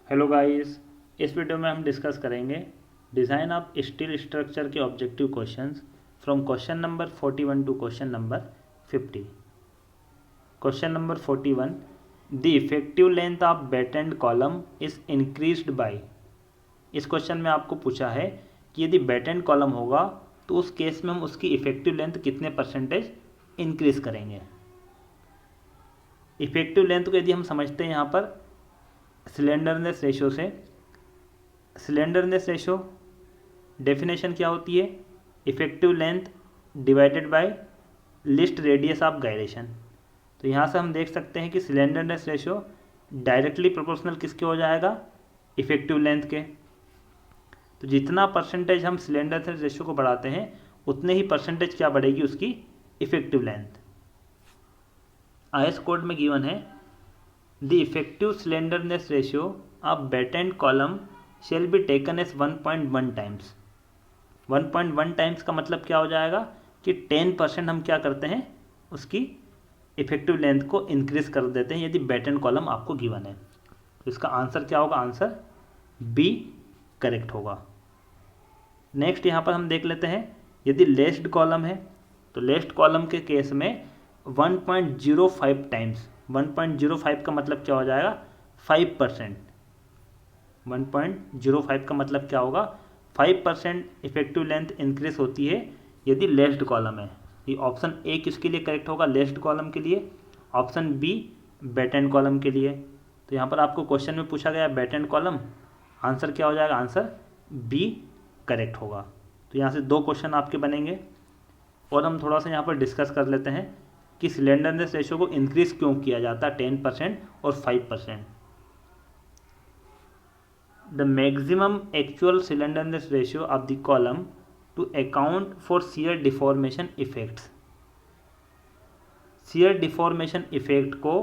Hello guys, इस video में हम डिस्कस करेंगे डिज़ाइन ऑफ स्टील स्ट्रक्चर के objective questions from question number 41 to question number 50। Question number 41, the effective length of battened column is increased by. इस question में आपको पूछा है कि यदि बैटेंड कॉलम होगा तो उस केस में हम उसकी इफेक्टिव लेंथ कितने परसेंटेज इंक्रीज करेंगे। इफेक्टिव लेंथ को यदि हम समझते हैं यहाँ पर सिलेंडरनेस रेशो से, सिलेंडरनेस रेशो डेफिनेशन क्या होती है, effective length divided by list radius of gyration. तो यहाँ से हम देख सकते हैं कि सिलेंडरनेस रेशो डायरेक्टली प्रोपोर्शनल किसके हो जाएगा, इफेक्टिव लेंथ के। तो जितना परसेंटेज हम सिलेंडरनेस रेशो को बढ़ाते हैं उतने ही परसेंटेज क्या बढ़ेगी, उसकी इफेक्टिव लेंथ। आईएस कोड में गिवन है the effective slenderness ratio of battened column shall be taken as 1.1 times. 1.1 times का मतलब क्या हो जाएगा कि 10% हम क्या करते हैं, उसकी इफेक्टिव लेंथ को इंक्रीज कर देते हैं यदि बैटेंड कॉलम आपको गिवन है। तो इसका आंसर क्या होगा, आंसर बी करेक्ट होगा। नेक्स्ट यहाँ पर हम देख लेते हैं, यदि लेस्ड कॉलम है तो लेस्ड कॉलम के केस में 1.05 टाइम्स, 1.05 का मतलब क्या हो जाएगा, 5%। 1.05 का मतलब क्या होगा, 5% इफेक्टिव लेंथ इंक्रीज होती है यदि लेस्ड कॉलम है। ये ऑप्शन ए किसके लिए करेक्ट होगा, लेस्ड कॉलम के लिए, ऑप्शन बी बैटेंड कॉलम के लिए। तो यहाँ पर आपको क्वेश्चन में पूछा गया बैटेंड कॉलम, आंसर क्या हो जाएगा, आंसर बी करेक्ट होगा। तो यहाँ से 2 क्वेश्चन आपके बनेंगे। और हम थोड़ा सा यहाँ पर डिस्कस कर लेते हैं कि सिलेंडरनेस रेशो को इंक्रीज क्यों किया जाता है 10% और 5%। The maximum actual slenderness ratio of the column to account for shear deformation effects. Shear deformation effect को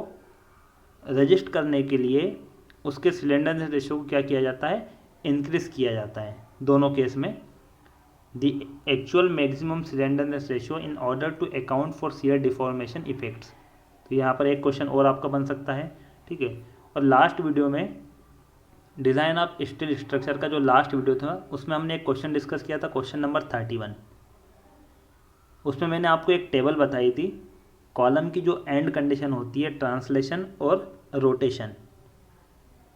रजिस्ट करने के लिए उसके सिलेंडरनेस रेशियो को क्या किया जाता है, इंक्रीज किया जाता है। दोनों केस में the actual maximum slenderness ratio in order to account for shear deformation effects। तो यहाँ पर एक क्वेश्चन और आपका बन सकता है, ठीक है। और लास्ट वीडियो में डिज़ाइन ऑफ स्टील स्ट्रक्चर का जो लास्ट वीडियो था उसमें हमने एक क्वेश्चन डिस्कस किया था, क्वेश्चन नंबर 31। उसमें मैंने आपको एक टेबल बताई थी, कॉलम की जो एंड कंडीशन होती है ट्रांसलेशन और रोटेशन।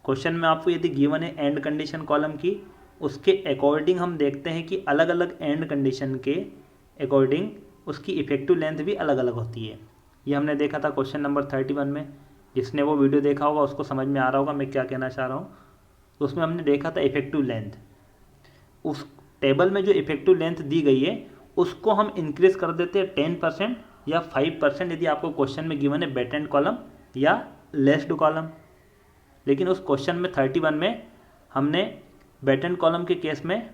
क्वेश्चन में आपको यदि गिवन है एंड कंडीशन कॉलम की, उसके अकॉर्डिंग हम देखते हैं कि अलग अलग एंड कंडीशन के अकॉर्डिंग उसकी इफेक्टिव लेंथ भी अलग अलग होती है। ये हमने देखा था क्वेश्चन नंबर 31 में। जिसने वो वीडियो देखा होगा उसको समझ में आ रहा होगा मैं क्या कहना चाह रहा हूँ। तो उसमें हमने देखा था इफेक्टिव लेंथ, उस टेबल में जो इफेक्टिव लेंथ दी गई है उसको हम इंक्रीज कर देते हैं 10% या 5% यदि आपको क्वेश्चन में गिवन है बैटेंड कॉलम या लेस्ड कॉलम। लेकिन उस क्वेश्चन में 31 में हमने बैटेंड कॉलम के केस में,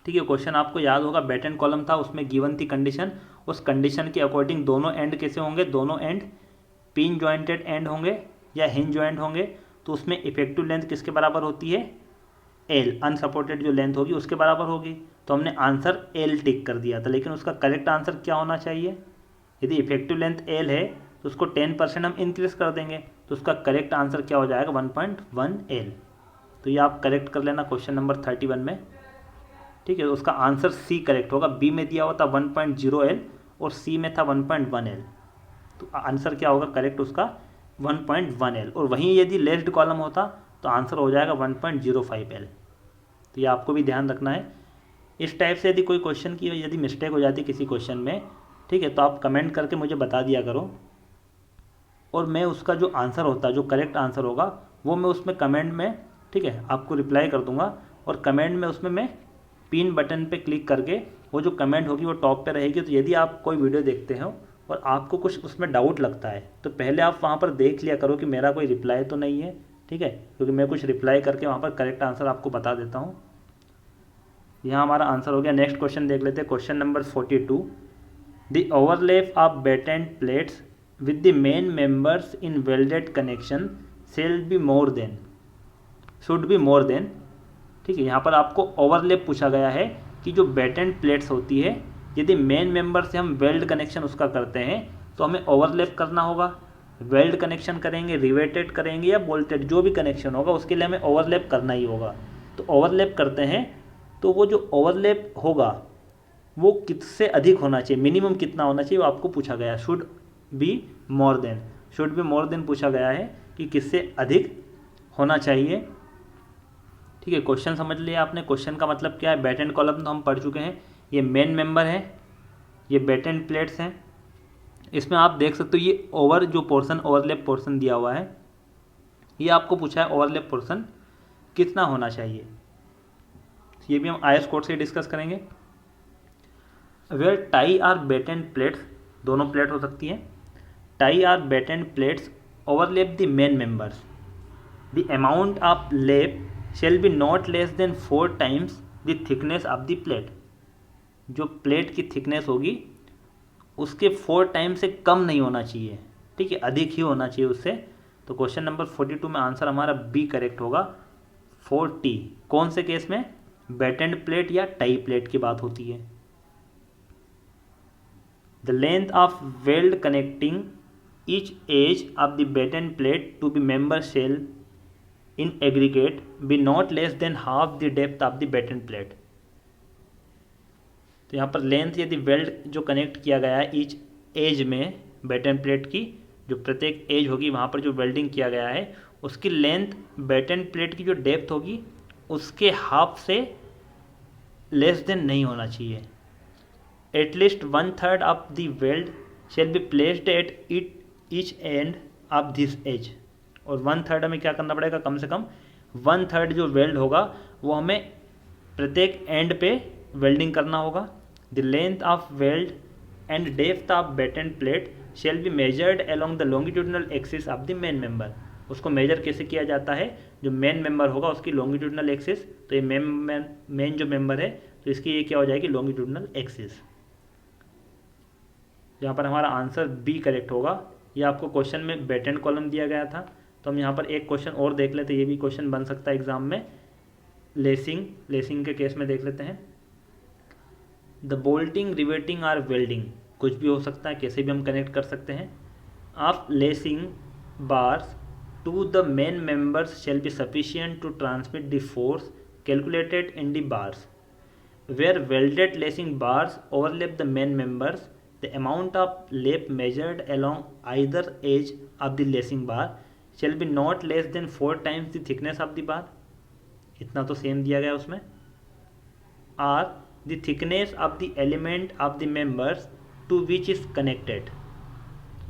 ठीक है, क्वेश्चन आपको याद होगा बैटेंड कॉलम था, उसमें गिवन थी कंडीशन, उस कंडीशन के अकॉर्डिंग दोनों एंड कैसे होंगे, दोनों एंड पिन जॉइंटेड एंड होंगे या हिंज जॉइंट होंगे। तो उसमें इफेक्टिव लेंथ किसके बराबर होती है, एल, अनसपोर्टेड जो लेंथ होगी उसके बराबर होगी। तो हमने आंसर एल टिक कर दिया था, लेकिन उसका करेक्ट आंसर क्या होना चाहिए, यदि इफेक्टिव लेंथ एल है तो उसको 10% हम इंक्रीज कर देंगे, तो उसका करेक्ट आंसर क्या हो जाएगा, 1.1 एल। तो ये आप करेक्ट कर लेना क्वेश्चन नंबर 31 में, ठीक है। तो उसका आंसर सी करेक्ट होगा। बी में दिया हुआ था 1.0 एल और सी में था 1.1 एल। तो आंसर क्या होगा करेक्ट उसका 1.1 एल। और वहीं यदि लेस्ड कॉलम होता तो आंसर हो जाएगा 1.05 एल। तो ये आपको भी ध्यान रखना है। इस टाइप से यदि कोई क्वेश्चन की यदि मिस्टेक हो जाती किसी क्वेश्चन में, ठीक है, तो आप कमेंट करके मुझे बता दिया करो, और मैं उसका जो आंसर होता है, जो करेक्ट आंसर होगा वो मैं उसमें कमेंट में, ठीक है, आपको रिप्लाई कर दूंगा। और कमेंट में उसमें मैं पिन बटन पे क्लिक करके वो जो कमेंट होगी वो टॉप पे रहेगी। तो यदि आप कोई वीडियो देखते हो और आपको कुछ उसमें डाउट लगता है तो पहले आप वहाँ पर देख लिया करो कि मेरा कोई रिप्लाई तो नहीं है, ठीक है, क्योंकि मैं कुछ रिप्लाई करके वहाँ पर करेक्ट आंसर आपको बता देता हूँ। यहाँ हमारा आंसर हो गया। नेक्स्ट क्वेश्चन देख लेते हैं, question number 42, the overlap of battened plates with the main members in welded connection shall be more than, should be more than, ठीक है। यहाँ पर आपको ओवरलैप पूछा गया है कि जो बैटेंड प्लेट्स होती है यदि मेन मेंबर से हम वेल्ड कनेक्शन उसका करते हैं तो हमें ओवरलैप करना होगा। वेल्ड कनेक्शन करेंगे, रिवेटेड करेंगे या बोल्टेड, जो भी कनेक्शन होगा उसके लिए हमें ओवरलैप करना ही होगा। तो ओवरलैप करते हैं तो वो जो ओवरलैप होगा वो किससे अधिक होना चाहिए, मिनिमम कितना होना चाहिए वो आपको पूछा गया है। शुड बी मोर देन पूछा गया है कि किससे अधिक होना चाहिए। ठीक है, क्वेश्चन समझ लिया आपने। क्वेश्चन का मतलब क्या है, बैट एंड कॉलम तो हम पढ़ चुके हैं। ये मेन मेंबर है, ये बैट एंड प्लेट्स हैं। इसमें आप देख सकते हो ये ओवरलैप पोर्शन दिया हुआ है, ये आपको पूछा है ओवरलैप पोर्शन कितना होना चाहिए। ये भी हम आईएस कोड से डिस्कस करेंगे। Where tie or batten plates, दोनों प्लेट हो सकती है, tie or batten plates overlap the main members, the amount of lap shall be not less than 4 times the thickness of the plate. जो plate की thickness होगी उसके 4 times से कम नहीं होना चाहिए, ठीक है, अधिक ही होना चाहिए उससे। तो क्वेश्चन नंबर 42 में आंसर हमारा बी करेक्ट होगा, 40। कौन से केस में, बैट एंड प्लेट या टाई प्लेट की बात होती है। The length of weld connecting each edge of the batten plate to be member shall in aggregate be not less than half the depth of the batten plate. तो यहाँ पर length यदि weld जो connect किया गया है each as में, batten plate की जो प्रत्येक एज होगी वहाँ पर जो वेल्डिंग किया गया है उसकी लेंथ बैट एंड प्लेट की जो डेप्थ होगी उसके हाफ से लेस देन नहीं होना चाहिए। At least 1/3 of the weld shall be placed at each end of this edge. और 1/3 हमें क्या करना पड़ेगा, कम से कम 1/3 जो वेल्ड होगा वो हमें प्रत्येक एंड पे वेल्डिंग करना होगा। The length of weld and depth of bat end plate shall be measured along the longitudinal axis of the main member. उसको मेजर कैसे किया जाता है, जो मेन मेंबर होगा उसकी लॉन्गिट्यूडनल एक्सिस, तो ये मेन जो मेंबर है तो इसकी ये क्या हो जाएगी, लॉन्गिट्यूडनल एक्सिस। यहाँ पर हमारा आंसर बी करेक्ट होगा। ये आपको क्वेश्चन में बैट एंड कॉलम दिया गया था, तो हम यहाँ पर एक क्वेश्चन और देख लेते हैं, ये भी क्वेश्चन बन सकता है एग्जाम में। लेसिंग के केस में देख लेते हैं। The bolting, riveting or welding, कुछ भी हो सकता है, कैसे भी हम कनेक्ट कर सकते हैं। Of lacing bars to the main members shall be sufficient to transmit the force calculated in the bars. Where welded lacing bars overlap the main members, the amount of lap measured along either edge of the lacing bar shall be not less than 4 times the thickness of the bar। इतना तो same दिया गया उसमें। Or the thickness of the element of the members to which is connected.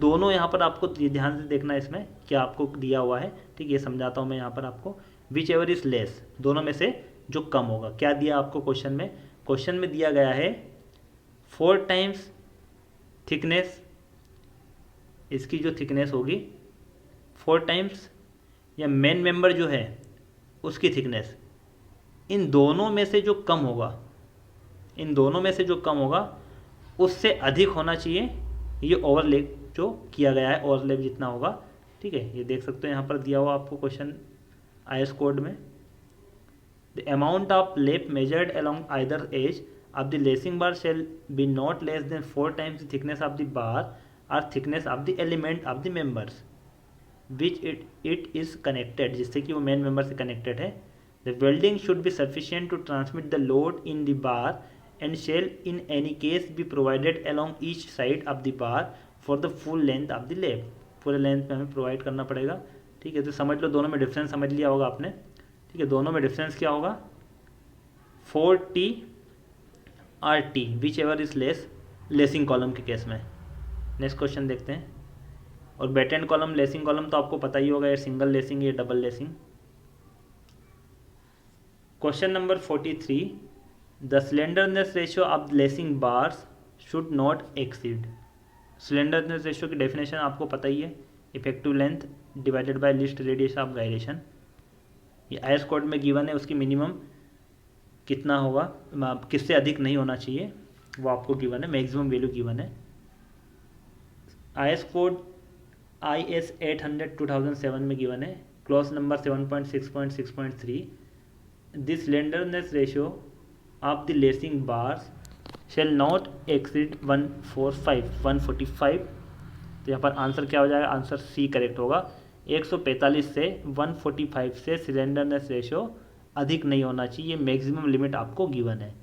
दोनों यहाँ पर आपको ध्यान से देखना है इसमें क्या आपको दिया हुआ है, ठीक है, ये समझाता हूँ मैं यहाँ पर आपको। विच एवर इज लेस, दोनों में से जो कम होगा। क्या दिया आपको क्वेश्चन में, क्वेश्चन में दिया गया है 4 times थिकनेस, इसकी जो थिकनेस होगी 4 times, या मेन मेंबर जो है उसकी थिकनेस, इन दोनों में से जो कम होगा, इन दोनों में से जो कम होगा उससे अधिक होना चाहिए ये ओवरलैप जो किया गया है, ओवरलैप जितना होगा, ठीक है। ये देख सकते हो यहाँ पर दिया हुआ आपको क्वेश्चन आईएस कोड में। The amount of lap measured along either edge of the lacing bar shall be not less than 4 times the thickness of the bar or thickness of the element of the members which it is connected, जिससे कि वो main member से connected है। The welding should be sufficient to transmit the load in the bar and shall in any case be provided along each side of the bar for the full length of the lap। पूरे length में हमें provide करना पड़ेगा, ठीक है। तो समझ लो, दोनों में डिफरेंस समझ लिया होगा आपने, ठीक है। दोनों में डिफरेंस क्या होगा, 4T R T, which ever is less, lacing column के केस में। नेक्स्ट क्वेश्चन देखते हैं। और bat and column, lacing column तो आपको पता ही होगा, ये सिंगल लेसिंग, ये double lacing. Question number 43, the slenderness ratio of lacing bars should not exceed. Slenderness ratio की डेफिनेशन आपको पता ही है, effective length divided by least radius of gyration. ये आईएस कोड में गिवन है, उसकी मिनिमम कितना होगा, किससे अधिक नहीं होना चाहिए वो आपको गिवन है, मैक्सिमम वैल्यू गिवन है। आईएस कोड IS 800 2007 में गिवन है, clause number 7.6.6.3। This slenderness ratio of the lacing bars shall not exceed 145 तो यहाँ पर आंसर क्या हो जाएगा, आंसर सी करेक्ट होगा। 145 से 145 से सिलेंडरनेस रेशो अधिक नहीं होना चाहिए, ये मैक्सिमम लिमिट आपको गिवन है।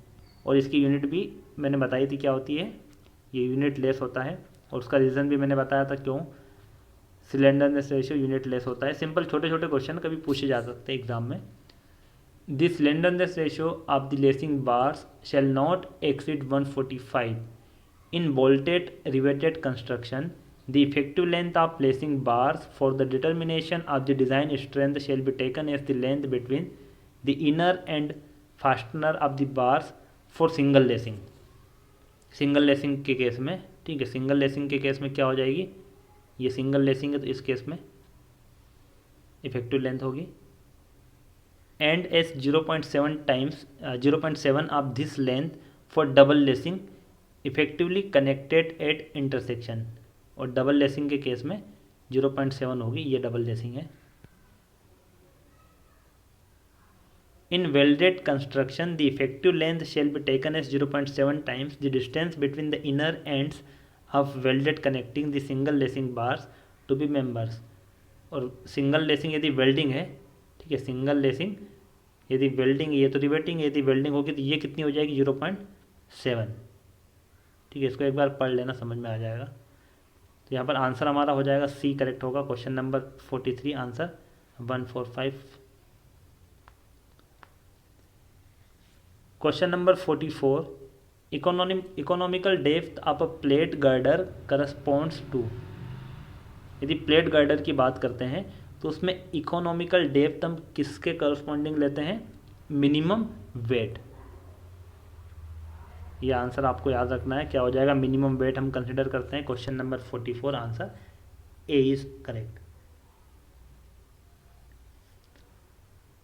और इसकी यूनिट भी मैंने बताई थी क्या होती है, ये यूनिट लेस होता है, और उसका रीज़न भी मैंने बताया था क्यों सिलेंडरनेस रेशियो यूनिट लेस होता है। सिंपल छोटे छोटे क्वेश्चन कभी पूछे जा सकते हैं एग्जाम में। The slenderness ratio of the lacing bars shall not exceed 145 in bolted riveted construction. The effective length of lacing bars for the determination of the design strength shall be taken as the length between the inner end fastener of the bars for single lacing. Single lacing के case में, ठीक है, single lacing के case में क्या हो जाएगी, ये सिंगल लेसिंग है तो इस केस में इफेक्टिव लेंथ होगी and S 0.7 of this length for double lacing effectively connected eight intersection. और डबल लेसिंग के केस में 0.7 होगी, ये डबल लेसिंग है। In welded construction, the effective length shall be taken as 0.7 times the distance between the inner ends of welded connecting the single lacing bars to be members। और single lacing यदि welding है, ठीक है, single lacing यदि welding, ये तो riveting, यदि welding होगी तो ये कितनी हो जाएगी 0.7। ठीक है, इसको एक बार पढ़ लेना, समझ में आ जाएगा। तो यहाँ पर आंसर हमारा हो जाएगा सी करेक्ट होगा। Question number 43 answer 145। Question number 44 economical depth of a plate girder corresponds to. यदि प्लेट गर्डर की बात करते हैं तो उसमें इकोनॉमिकल डेप्थ हम किसके करस्पॉन्डिंग लेते हैं, मिनिमम वेट। ये आंसर आपको याद रखना है, क्या हो जाएगा, मिनिमम वेट हम कंसिडर करते हैं। Question number 44 answer A is correct.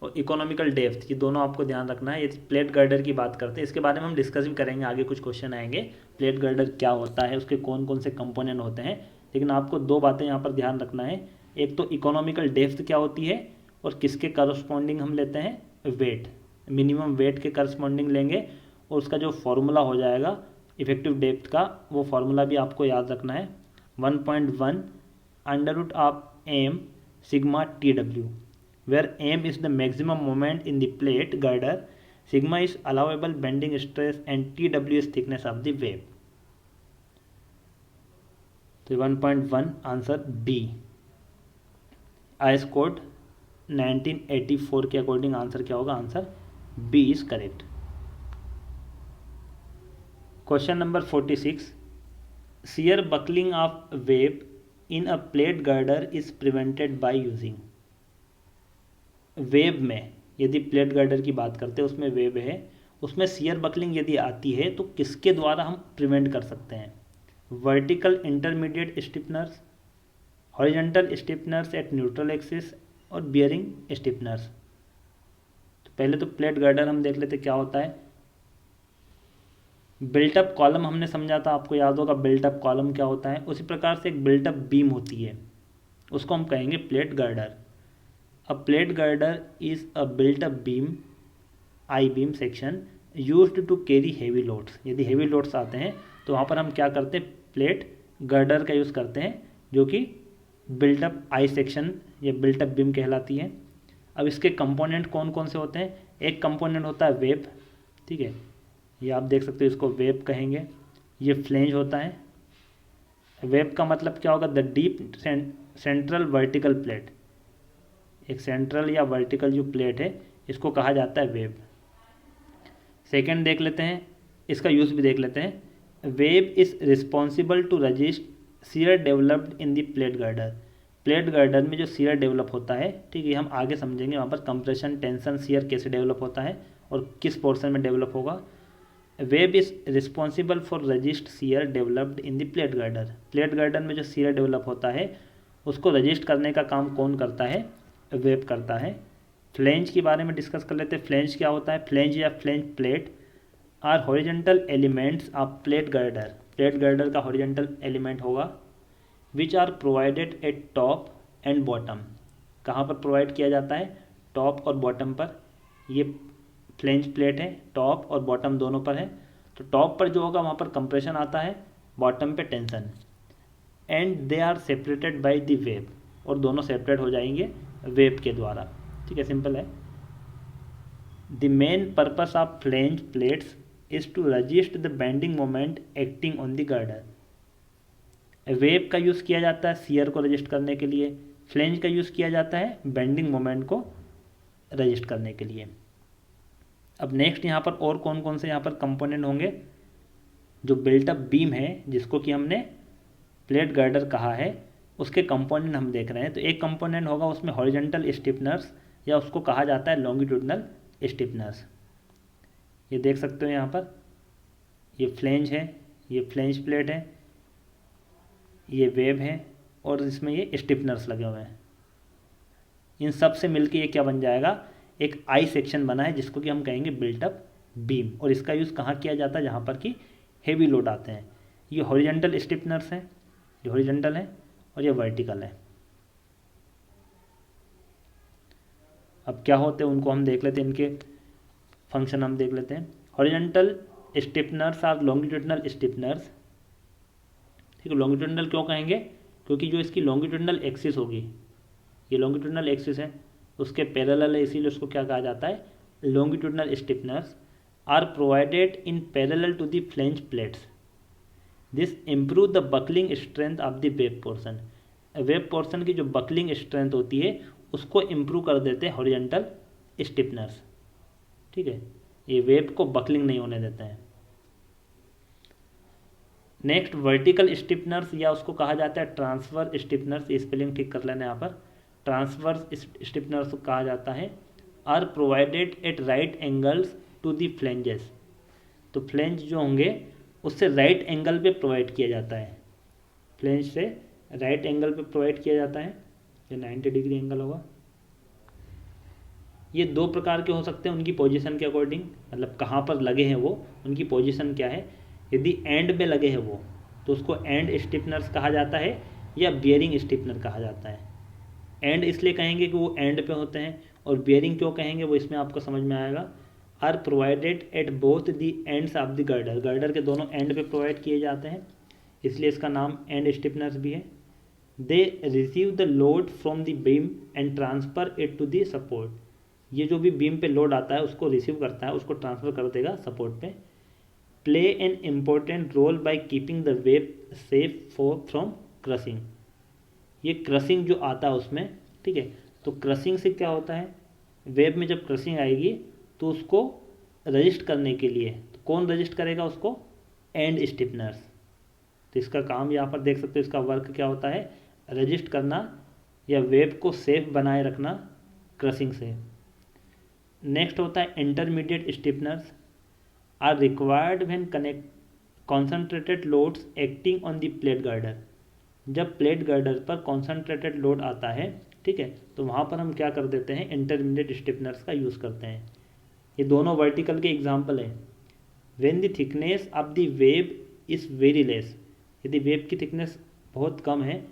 और इकोनॉमिकल डेप्थ, ये दोनों आपको ध्यान रखना है। यदि प्लेट गर्डर की बात करते हैं, इसके बारे में हम डिस्कस भी करेंगे, आगे कुछ क्वेश्चन आएंगे, प्लेट गर्डर क्या होता है, उसके कौन कौन से कंपोनेंट होते हैं। लेकिन आपको दो बातें यहाँ पर ध्यान रखना है, एक तो इकोनॉमिकल डेप्थ क्या होती है और किसके करस्पॉन्डिंग हम लेते हैं, वेट, मिनिमम वेट के करस्पॉन्डिंग लेंगे। और उसका जो फॉर्मूला हो जाएगा इफेक्टिव डेप्थ का, वो फार्मूला भी आपको याद रखना है, 1.1 √m sigma TW, where m is the maximum moment in the plate girder, sigma is allowable bending stress and TW is thickness of the wave। तो 1.1 आंसर बी। आईएस कोड 1984 के according answer क्या होगा, answer B is correct. Question number 46 shear buckling of wave in a plate girder is prevented by using। Wave में यदि plate girder की बात करते हैं, उसमें वेव है, उसमें शियर बकलिंग यदि आती है तो किसके द्वारा हम प्रिवेंट कर सकते हैं, vertical intermediate stiffeners, horizontal stiffeners at neutral axis और बियरिंग स्टिफनर्स। तो पहले तो प्लेट गर्डर हम देख लेते क्या होता है। बिल्टअप कॉलम हमने समझा था, आपको याद होगा बिल्टअप कॉलम क्या होता है। उसी प्रकार से एक बिल्टअप बीम होती है, उसको हम कहेंगे plate girder. A plate girder is a built-up beam, I-beam section used to carry heavy loads। यदि heavy loads आते हैं तो वहाँ पर हम क्या करते हैं, प्लेट गर्डर का यूज़ करते हैं, जो कि बिल्टअप आई सेक्शन या बिल्टअप बीम कहलाती है। अब इसके कंपोनेंट कौन कौन से होते हैं, एक कंपोनेंट होता है वेब, ठीक है, ये आप देख सकते हो, इसको वेब कहेंगे। ये फ्लेंज होता है। वेब का मतलब क्या होगा, the deep central vertical plate, एक सेंट्रल या वर्टिकल जो प्लेट है इसको कहा जाता है वेब। सेकंड देख लेते हैं, इसका यूज़ भी देख लेते हैं। Web is responsible to resist shear developed in the plate girder. Plate girder में जो शियर डेवलप होता है, ठीक है, हम आगे समझेंगे वहाँ पर कंप्रेशन, टेंशन, शियर कैसे डेवलप होता है और किस पोर्शन में डेवलप होगा। Web is responsible for resist shear developed in the plate girder. Plate girder में जो शियर डेवलप होता है उसको रजिस्ट करने का काम कौन करता है, वेब करता है। फ्लेंज के बारे में डिस्कस कर लेते हैं। फ्लेंज क्या होता है, फ्लेंज या flange plate or horizontal elements of plate girder. Plate girder का हॉरिजॉन्टल एलिमेंट होगा which are provided at top and bottom. कहाँ पर प्रोवाइड किया जाता है, टॉप और बॉटम पर। ये फ्लेंज प्लेट है, टॉप और बॉटम दोनों पर है। तो टॉप पर जो होगा वहाँ पर कंप्रेशन आता है, बॉटम पे tension. And they are separated by the web, और दोनों सेपरेट हो जाएंगे वेब के द्वारा। ठीक है, सिंपल है। The main purpose of flange plates is to resist the bending moment acting on the girder. Web का यूज़ किया जाता है शियर को रजिस्ट करने के लिए, फ्लेंज का यूज़ किया जाता है बेंडिंग मोमेंट को रजिस्ट करने के लिए। अब नेक्स्ट यहाँ पर और कौन कौन से यहाँ पर कंपोनेंट होंगे, जो बिल्टअप बीम है जिसको कि हमने प्लेट गर्डर कहा है, उसके कंपोनेंट हम देख रहे हैं। तो एक कंपोनेंट होगा उसमें हॉरिजॉन्टल स्टिफनर्स, या उसको कहा जाता है लॉन्गिट्यूडनल स्टिफनर्स। ये देख सकते हो यहाँ पर, ये फ्लेंज है, ये फ्लेंज प्लेट है, ये वेब है, और इसमें ये स्टिफनर्स लगे हुए हैं। इन सब से मिलके ये क्या बन जाएगा, एक आई सेक्शन बना है जिसको कि हम कहेंगे बिल्टअप बीम। और इसका यूज़ कहाँ किया जाता है, जहाँ पर कि हेवी लोड आते हैं। ये हॉरिजॉन्टल स्टिफनर्स हैं, ये हॉरिजॉन्टल है, और ये वर्टिकल है। अब क्या होते हैं उनको हम देख लेते हैं, इनके फंक्शन हम देख लेते हैं। Horizontal stiffeners or longitudinal stiffeners. ठीक है, लॉन्गिट्यूडनल क्यों कहेंगे, क्योंकि जो इसकी लॉन्गिट्यूडनल एक्सिस होगी, ये लॉन्गिट्यूडनल एक्सिस है, उसके पैरेलल है, इसीलिए उसको क्या कहा जाता है, longitudinal stiffeners are provided in parallel to the flange plates. This improve the buckling strength of the web portion. Web portion की जो बकलिंग स्ट्रेंथ होती है उसको इम्प्रूव कर देते हैं हॉरिजॉन्टल स्टिफनर्स। ठीक है, ये वेब को बकलिंग नहीं होने देते हैं। नेक्स्ट वर्टिकल स्टिफनर्स, या उसको कहा जाता है ट्रांसफर स्टिफनर्स, स्पेलिंग ठीक कर लेना यहाँ पर, ट्रांसवर्स स्टिफनर्स कहा जाता है, are provided at right angles to the flanges. तो फ्लेंज जो होंगे उससे राइट एंगल पे प्रोवाइड किया जाता है, फ्लेंज से राइट एंगल पे प्रोवाइड किया जाता है, ये 90 डिग्री एंगल होगा। ये दो प्रकार के हो सकते हैं उनकी पोजीशन के अकॉर्डिंग, मतलब कहाँ पर लगे हैं वो, उनकी पोजीशन क्या है। यदि एंड में लगे हैं वो तो उसको एंड स्टिफनर्स कहा जाता है, या बियरिंग स्टिफनर कहा जाता है। एंड इसलिए कहेंगे कि वो एंड पे होते हैं, और बियरिंग क्यों कहेंगे वो इसमें आपको समझ में आएगा। Are provided at both the ends of the girder, girder के दोनों एंड पे प्रोवाइड किए जाते हैं, इसलिए इसका नाम एंड स्टिफनर्स भी है। They receive the load from the beam and transfer it to the support. ये जो भी बीम पे लोड आता है उसको रिसीव करता है, उसको ट्रांसफर कर देगा सपोर्ट पे। Play an important role by keeping the web safe from crushing. ये क्रशिंग जो आता है उसमें, ठीक है, तो क्रशिंग से क्या होता है, वेब में जब क्रशिंग आएगी तो उसको रजिस्ट करने के लिए, तो कौन रजिस्ट करेगा उसको, एंड स्टिफनर्स। तो इसका काम यहाँ पर देख सकते हो, इसका वर्क क्या होता है, रजिस्ट करना या वेब को सेफ बनाए रखना क्रशिंग से। नेक्स्ट होता है intermediate stiffeners are required when connect concentrated loads acting on the plate girder. जब प्लेट गर्डर पर कॉन्सेंट्रेटेड लोड आता है, ठीक है, तो वहाँ पर हम क्या कर देते हैं, इंटरमीडिएट स्टिफनर्स का यूज़ करते हैं। ये दोनों वर्टिकल के एग्जाम्पल हैं। When the thickness of the web is very less, यदि वेब की थिकनेस बहुत कम है,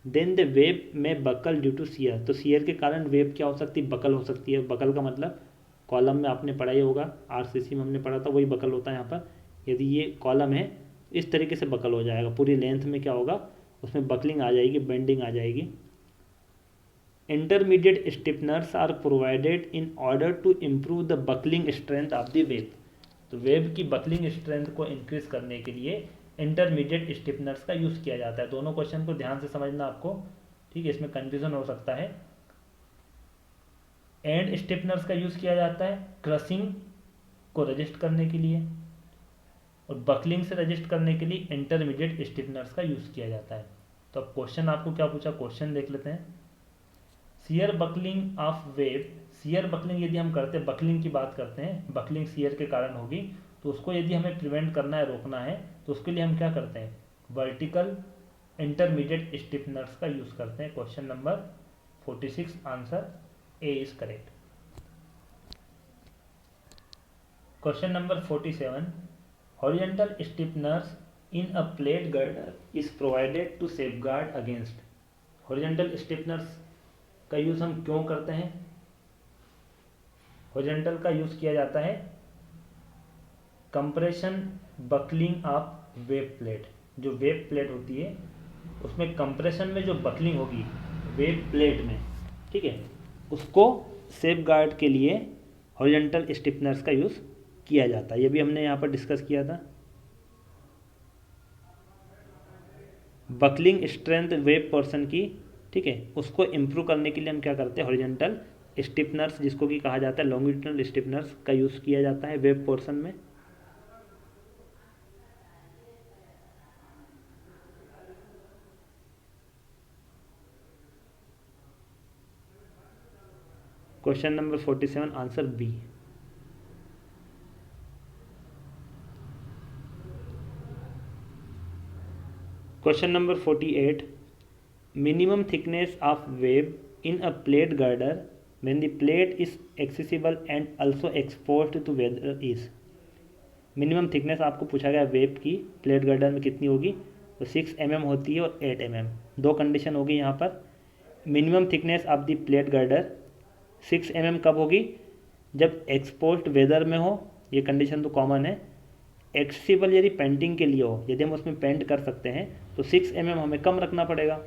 देन द वेब में बकल ड्यू टू शियर। तो शियर के कारण वेब क्या हो सकती है, बकल हो सकती है। बकल का मतलब कॉलम में आपने पढ़ा ही होगा, आरसीसी में हमने पढ़ा था, वही बकल होता है यहाँ पर। यदि ये कॉलम है इस तरीके से बकल हो जाएगा, पूरी लेंथ में क्या होगा, उसमें बकलिंग आ जाएगी, बेंडिंग आ जाएगी। Intermediate stiffeners are provided in order to improve the buckling strength of the web. तो वेब की बकलिंग स्ट्रेंथ को इंक्रीज करने के लिए इंटरमीडिएट स्टिफनर्स का यूज़ किया जाता है। दोनों क्वेश्चन को ध्यान से समझना आपको, ठीक है, इसमें कन्फ्यूजन हो सकता है। एंड स्टिफनर्स का यूज़ किया जाता है क्रशिंग को रजिस्ट करने के लिए, और बकलिंग से रजिस्ट करने के लिए इंटरमीडिएट स्टिफनर्स का यूज़ किया जाता है। तो अब क्वेश्चन आपको क्या पूछा, क्वेश्चन देख लेते हैं। Shear buckling of web, shear buckling यदि हम करते हैं, बकलिंग की बात करते हैं, बकलिंग शियर के कारण होगी, तो उसको यदि हमें प्रिवेंट करना है, रोकना है, तो उसके लिए हम क्या करते हैं, वर्टिकल इंटरमीडिएट स्टिफनर्स का यूज़ करते हैं। Question number 46 answer A is correct. Question number 47, horizontal stiffeners in a plate girder is provided to safeguard against. Horizontal stiffeners का यूज़ हम क्यों करते हैं, हॉरिजॉन्टल का यूज़ किया जाता है compression buckling of web plate. जो वेब प्लेट होती है उसमें कंप्रेशन में जो बकलिंग होगी वेब प्लेट में, ठीक है, उसको सेफ गार्ड के लिए हॉरिजॉन्टल स्टिफनर्स का यूज़ किया जाता है। ये भी हमने यहाँ पर डिस्कस किया था। बकलिंग स्ट्रेंथ वेब पोर्शन की, ठीक है, उसको इम्प्रूव करने के लिए हम क्या करते हैं, हॉरिजॉन्टल स्टिफनर्स जिसको कि कहा जाता है लॉन्गिट्यूडनल स्टिफनर्स का यूज़ किया जाता है वेब पोर्शन में। Question number 47 answer B. Question number 48 minimum thickness of web in a plate girder when the plate is accessible and also exposed to weather is। Minimum thickness आपको पूछा गया web की plate girder में कितनी होगी, तो 6 mm होती है और 8 mm। दो कंडीशन होगी यहाँ पर। Minimum thickness of the plate girder 6 mm कब होगी, जब एक्सपोज्ड वेदर में हो, ये कंडीशन तो कॉमन है। एक्सेसिबल यदि पेंटिंग के लिए हो, यदि हम उसमें पेंट कर सकते हैं तो 6 mm हमें कम रखना पड़ेगा,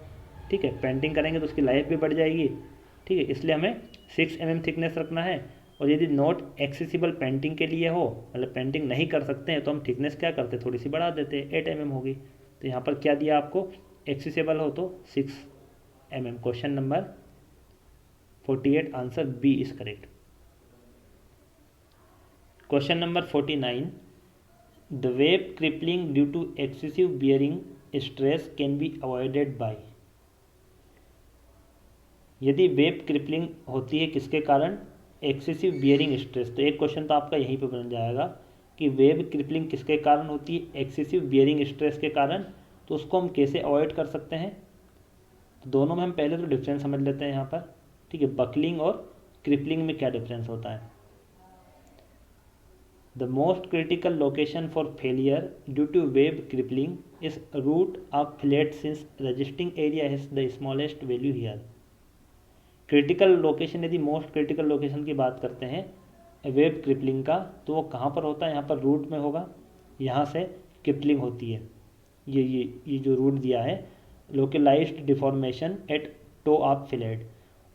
ठीक है, पेंटिंग करेंगे तो उसकी लाइफ भी बढ़ जाएगी, ठीक है, इसलिए हमें 6 mm थिकनेस रखना है। और यदि नॉट एक्सेसिबल पेंटिंग के लिए हो, मतलब पेंटिंग नहीं कर सकते हैं, तो हम थिकनेस क्या करते, थोड़ी सी बढ़ा देते, 8 mm होगी। तो यहाँ पर क्या दिया आपको, एक्सेसिबल हो तो 6 mm। Question number 48 answer B is correct. Question number 49 the web crippling due to excessive bearing stress can be avoided by. यदि वेब क्रिपलिंग होती है किसके कारण, एक्सेसिव बियरिंग स्ट्रेस, तो एक क्वेश्चन तो आपका यहीं पे बन जाएगा कि वेब क्रिपलिंग किसके कारण होती है, एक्सेसिव बियरिंग स्ट्रेस के कारण। तो उसको हम कैसे अवॉइड कर सकते हैं, तो दोनों में हम पहले तो डिफरेंस समझ लेते हैं यहाँ पर, ठीक है, बकलिंग और क्रिपलिंग में क्या डिफरेंस होता है। The most critical location for failure due to web crippling is root of flat since resisting area has the smallest value here. Critical location, यदि मोस्ट क्रिटिकल लोकेशन की बात करते हैं वेब क्रिपलिंग का, तो वो कहाँ पर होता है, यहाँ पर रूट में होगा, यहाँ से क्रिपलिंग होती है। ये जो रूट दिया है, localized deformation at toe of fillet,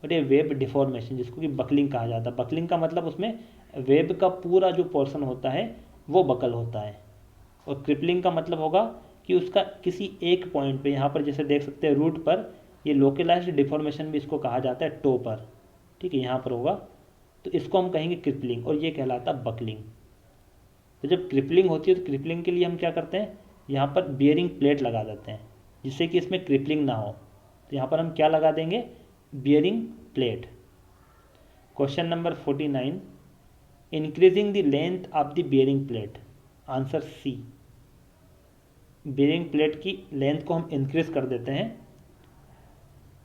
और ये वेब डिफॉर्मेशन जिसको कि बकलिंग कहा जाता है। बकलिंग का मतलब उसमें वेब का पूरा जो पोर्शन होता है वो बकल होता है, और क्रिपलिंग का मतलब होगा कि उसका किसी एक पॉइंट पे, यहाँ पर जैसे देख सकते हैं रूट पर, ये लोकलाइज्ड डिफॉर्मेशन भी इसको कहा जाता है टो पर, ठीक है, यहाँ पर होगा, तो इसको हम कहेंगे क्रिपलिंग, और ये कहलाता है बकलिंग। तो जब क्रिपलिंग होती है तो क्रिपलिंग के लिए हम क्या करते हैं, यहाँ पर बियरिंग प्लेट लगा देते हैं जिससे कि इसमें क्रिपलिंग ना हो। तो यहाँ पर हम क्या लगा देंगे, bearing plate. Question number 49 increasing the length of the bearing plate, answer C. Bearing plate की लेंथ को हम इंक्रीज कर देते हैं।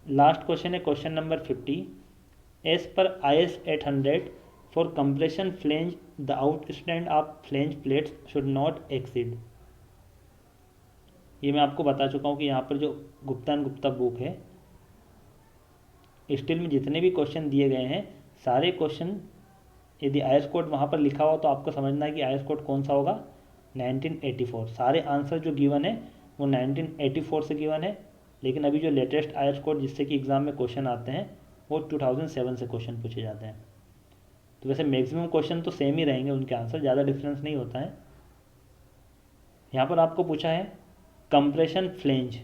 लास्ट क्वेश्चन है क्वेश्चन नंबर 50 एज पर IS 800 for compression flange the outstand of flange plates should not exceed. ये मैं आपको बता चुका हूँ कि यहाँ पर जो गुप्ता एंड गुप्ता बुक है, स्टील में जितने भी क्वेश्चन दिए गए हैं सारे क्वेश्चन, यदि IS कोड वहाँ पर लिखा हुआ तो आपको समझना है कि IS कोड कौन सा होगा, 1984। सारे आंसर जो गिवन है वो 1984 से गिवन है, लेकिन अभी जो लेटेस्ट IS कोड जिससे कि एग्ज़ाम में क्वेश्चन आते हैं वो 2007 से क्वेश्चन पूछे जाते हैं। तो वैसे मैक्सिमम क्वेश्चन तो सेम ही रहेंगे, उनके आंसर ज़्यादा डिफरेंस नहीं होता है। यहाँ पर आपको पूछा है compression flange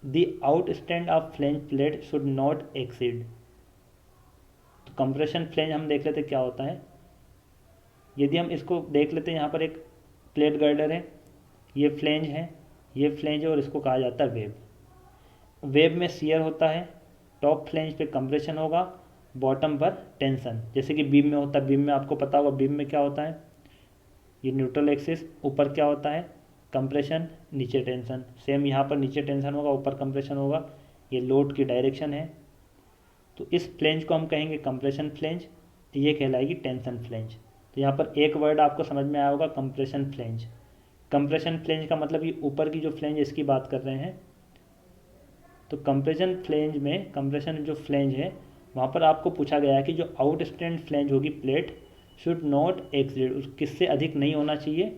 the outstand of flange plate should not exceed. तो कंप्रेशन फ्लेंज हम देख लेते क्या होता है। यदि हम इसको देख लेते हैं, यहाँ पर एक प्लेट गर्डर है, ये फ्लेंज है, ये फ्लेंज है, और इसको कहा जाता है वेब। वेब में शियर होता है, टॉप फ्लेंज पे कंप्रेशन होगा, बॉटम पर टेंशन, जैसे कि बीम में होता है। बीम में आपको पता होगा बीम में क्या होता है, ये न्यूट्रल एक्सिस, ऊपर क्या होता है कंप्रेशन, नीचे टेंशन। सेम यहाँ पर नीचे टेंशन होगा, ऊपर कंप्रेशन होगा, ये लोड की डायरेक्शन है। तो इस फ्लेंज को हम कहेंगे कंप्रेशन फ्लेंज, ये कहलाएगी टेंशन फ्लेंज। तो यहाँ पर एक वर्ड आपको समझ में आया होगा, कंप्रेशन फ्लेंज। कंप्रेशन फ्लेंज का मतलब ये ऊपर की जो फ्लेंज इसकी बात कर रहे हैं। तो कंप्रेशन फ्लेंज में, कंप्रेशन जो फ्लेंज है वहाँ पर आपको पूछा गया है कि जो आउटस्टैंड फ्लेंज होगी प्लेट शुड नॉट एक्सीड, किससे अधिक नहीं होना चाहिए,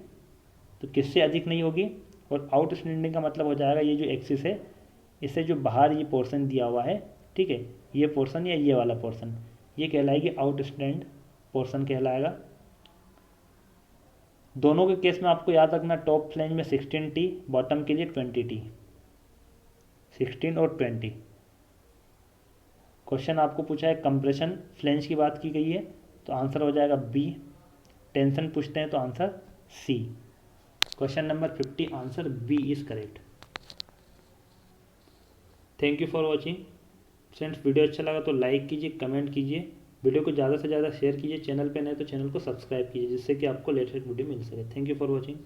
तो किससे अधिक नहीं होगी। और आउटस्टैंडिंग का मतलब हो जाएगा ये जो एक्सिस है इससे जो बाहर ये पोर्शन दिया हुआ है, ठीक है, ये पोर्शन या ये वाला पोर्शन, ये कहलाएगी आउटस्टैंड पोर्शन कहलाएगा। दोनों के केस में आपको याद रखना, टॉप फ्लैंज में 16T, बॉटम के लिए 20T, 16 और 20। क्वेश्चन आपको पूछा है कंप्रेशन फ्लैंज की बात की गई है, तो आंसर हो जाएगा बी। टेंशन पूछते हैं तो answer C. Question number 50 answer B is correct. Thank you for watching friends. Video अच्छा लगा तो लाइक कीजिए, कमेंट कीजिए, वीडियो को ज़्यादा से ज़्यादा शेयर कीजिए, चैनल पे नए तो चैनल को सब्सक्राइब कीजिए, जिससे कि आपको लेटेस्ट वीडियो मिल सके। Thank you for watching.